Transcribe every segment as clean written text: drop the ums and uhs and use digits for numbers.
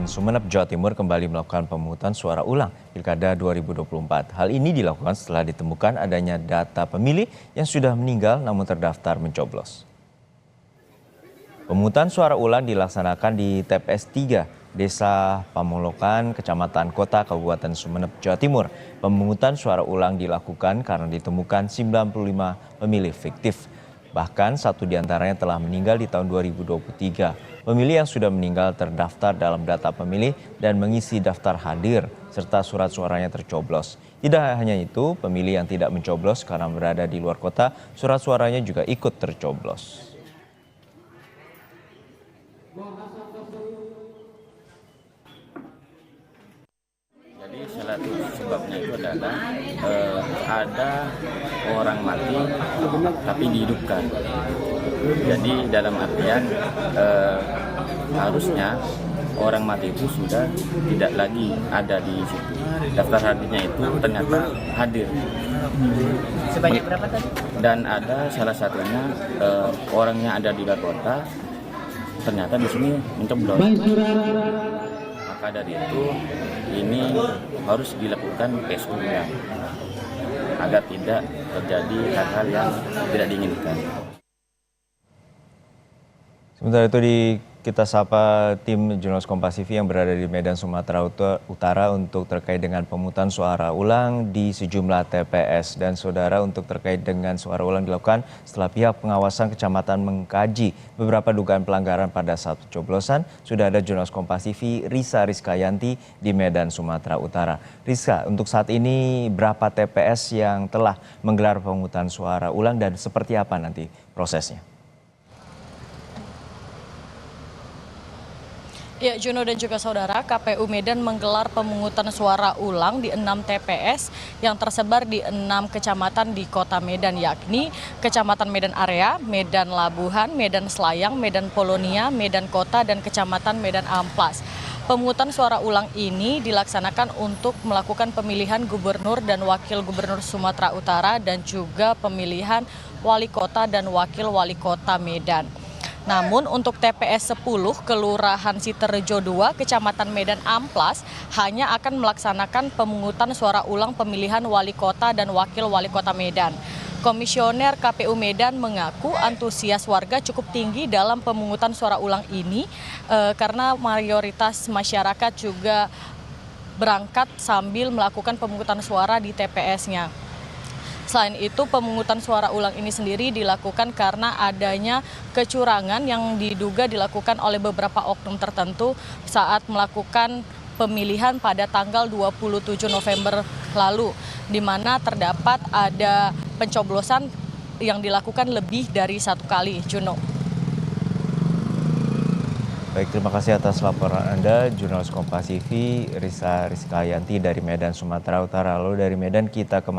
Kabupaten Sumeneb, Jawa Timur kembali melakukan pemungutan suara ulang Pilkada 2024. Hal ini dilakukan setelah ditemukan adanya data pemilih yang sudah meninggal namun terdaftar mencoblos. Pemungutan suara ulang dilaksanakan di TPS 3, Desa Pamolokan, Kecamatan Kota, Kabupaten Sumeneb, Jawa Timur. Pemungutan suara ulang dilakukan karena ditemukan 95 pemilih fiktif. Bahkan satu diantaranya telah meninggal di tahun 2023. Pemilih yang sudah meninggal terdaftar dalam data pemilih dan mengisi daftar hadir serta surat suaranya tercoblos. Tidak hanya itu, pemilih yang tidak mencoblos karena berada di luar kota, surat suaranya juga ikut tercoblos. Jadi salah satu sebabnya itu adalah ada orang mati tapi dihidupkan. Jadi dalam artian harusnya orang mati itu sudah tidak lagi ada di situ. Daftar hadirnya itu ternyata hadir. Sebanyak berapa tadi? Dan ada salah satunya orangnya ada di luar kota, ternyata di sini mencoblos. Maka dari itu ini harus dilakukan tes ulang agar tidak terjadi hal-hal yang tidak diinginkan. Sementara itu kita sapa tim Jurnalis Kompas TV yang berada di Medan, Sumatera Utara untuk terkait dengan pemungutan suara ulang di sejumlah TPS. Dan saudara, untuk terkait dengan suara ulang dilakukan setelah pihak pengawasan kecamatan mengkaji beberapa dugaan pelanggaran pada saat pencoblosan. Sudah ada Jurnalis Kompas TV Risa Rizkyanti di Medan, Sumatera Utara. Risa, untuk saat ini berapa TPS yang telah menggelar pemungutan suara ulang dan seperti apa nanti prosesnya? Ya, Juno dan juga saudara, KPU Medan menggelar pemungutan suara ulang di 6 TPS yang tersebar di 6 kecamatan di Kota Medan, yakni Kecamatan Medan Area, Medan Labuhan, Medan Selayang, Medan Polonia, Medan Kota, dan Kecamatan Medan Amplas. Pemungutan suara ulang ini dilaksanakan untuk melakukan pemilihan gubernur dan wakil gubernur Sumatera Utara dan juga pemilihan wali kota dan wakil wali kota Medan. Namun untuk TPS 10 Kelurahan Siterejo 2 Kecamatan Medan Amplas hanya akan melaksanakan pemungutan suara ulang pemilihan wali kota dan wakil wali kota Medan. Komisioner KPU Medan mengaku antusias warga cukup tinggi dalam pemungutan suara ulang ini karena mayoritas masyarakat juga berangkat sambil melakukan pemungutan suara di TPS-nya. Selain itu, pemungutan suara ulang ini sendiri dilakukan karena adanya kecurangan yang diduga dilakukan oleh beberapa oknum tertentu saat melakukan pemilihan pada tanggal 27 November lalu, di mana terdapat ada pencoblosan yang dilakukan lebih dari satu kali. Juno. Baik, terima kasih atas laporan Anda, Jurnalis Kompas TV Risa Rizkyanti dari Medan, Sumatera Utara. Lalu dari Medan kita ke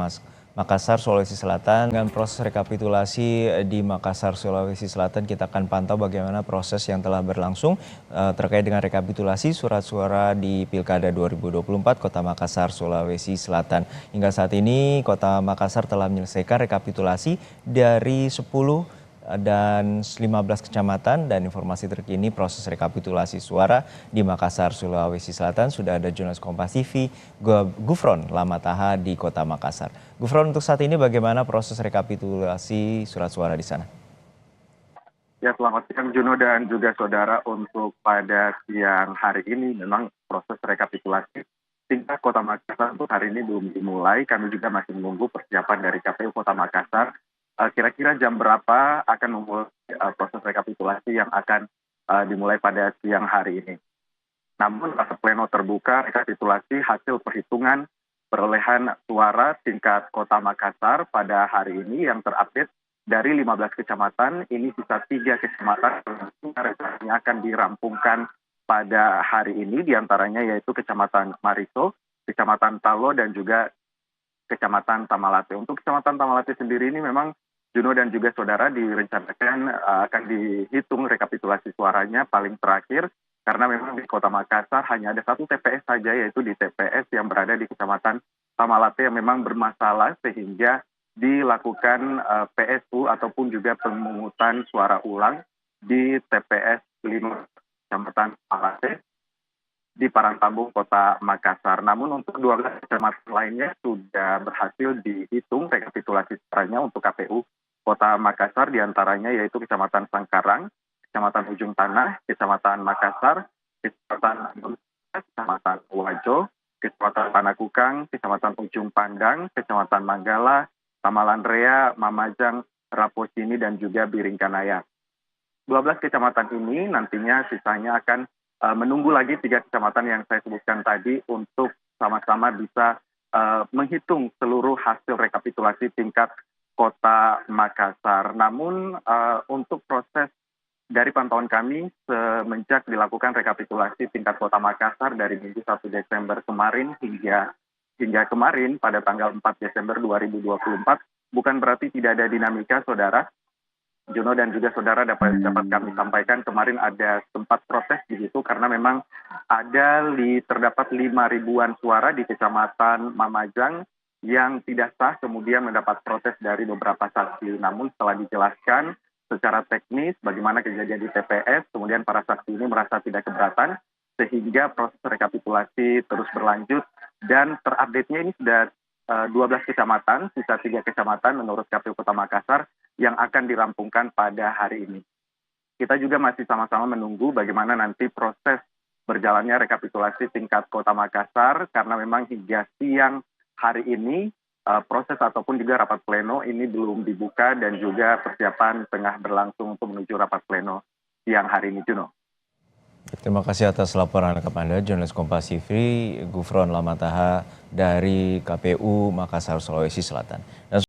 Makassar, Sulawesi Selatan. Dengan proses rekapitulasi di Makassar, Sulawesi Selatan, kita akan pantau bagaimana proses yang telah berlangsung terkait dengan rekapitulasi surat suara di Pilkada 2024 Kota Makassar, Sulawesi Selatan. Hingga saat ini Kota Makassar telah menyelesaikan rekapitulasi dari 10 dan 15 kecamatan. Dan informasi terkini proses rekapitulasi suara di Makassar, Sulawesi Selatan sudah ada Jurnalis Kompas TV Gufron Lamataha di Kota Makassar. Gufron, untuk saat ini bagaimana proses rekapitulasi surat suara di sana? Ya, selamat siang Juno dan juga saudara. Untuk pada siang hari ini memang proses rekapitulasi tingkat Kota Makassar untuk hari ini belum dimulai. Kami juga masih menunggu persiapan dari KPU Kota Makassar. Kira-kira jam berapa akan memulai proses rekapitulasi yang akan dimulai pada siang hari ini. Namun rapat pleno terbuka rekapitulasi hasil perhitungan perolehan suara tingkat Kota Makassar pada hari ini yang terupdate dari 15 kecamatan, ini sisa 3 kecamatan yang akan dirampungkan pada hari ini, diantaranya yaitu Kecamatan Mariso, Kecamatan Talo, dan juga Kecamatan Tamalate. Untuk Kecamatan Tamalate sendiri ini memang Juno dan juga saudara direncanakan akan dihitung rekapitulasi suaranya paling terakhir karena memang di Kota Makassar hanya ada satu TPS saja, yaitu di TPS yang berada di Kecamatan Tamalate yang memang bermasalah sehingga dilakukan PSU ataupun juga pemungutan suara ulang di TPS 5 Kecamatan Tamalate. di Parangtambung, Kota Makassar. Namun untuk 12 kecamatan lainnya sudah berhasil dihitung rekapitulasi suaranya untuk KPU Kota Makassar, diantaranya yaitu Kecamatan Sangkarang, Kecamatan Ujung Tanah, Kecamatan Makassar, Kecamatan Wajo, Kecamatan Panakukang, Kecamatan Ujung Pandang, Kecamatan Manggala, Tamalan Rea, Mamajang, Raposini, dan juga Biringkanaya. 12 kecamatan ini nantinya sisanya akan menunggu lagi 3 kecamatan yang saya sebutkan tadi untuk sama-sama bisa menghitung seluruh hasil rekapitulasi tingkat Kota Makassar. Namun untuk proses dari pantauan kami semenjak dilakukan rekapitulasi tingkat Kota Makassar dari Minggu 1 Desember kemarin hingga kemarin pada tanggal 4 Desember 2024, bukan berarti tidak ada dinamika, Saudara. Juno dan juga Saudara, dapat kami sampaikan kemarin ada sempat protes di situ karena memang terdapat 5.000-an suara di Kecamatan Mamajang yang tidak sah, kemudian mendapat protes dari beberapa saksi. Namun setelah dijelaskan secara teknis bagaimana kejadian di TPS, kemudian para saksi ini merasa tidak keberatan, sehingga proses rekapitulasi terus berlanjut dan terupdate-nya ini sudah 12 kecamatan, sisa 3 kecamatan menurut KPU Kota Makassar yang akan dirampungkan pada hari ini. Kita juga masih sama-sama menunggu bagaimana nanti proses berjalannya rekapitulasi tingkat Kota Makassar, karena memang hingga siang hari ini proses ataupun juga rapat pleno ini belum dibuka dan juga persiapan tengah berlangsung untuk menuju rapat pleno siang hari ini, Juno. Terima kasih atas laporan lengkap Anda, jurnalis Kompas TV, Gufron Lamataha dari KPU Makassar, Sulawesi Selatan. Dan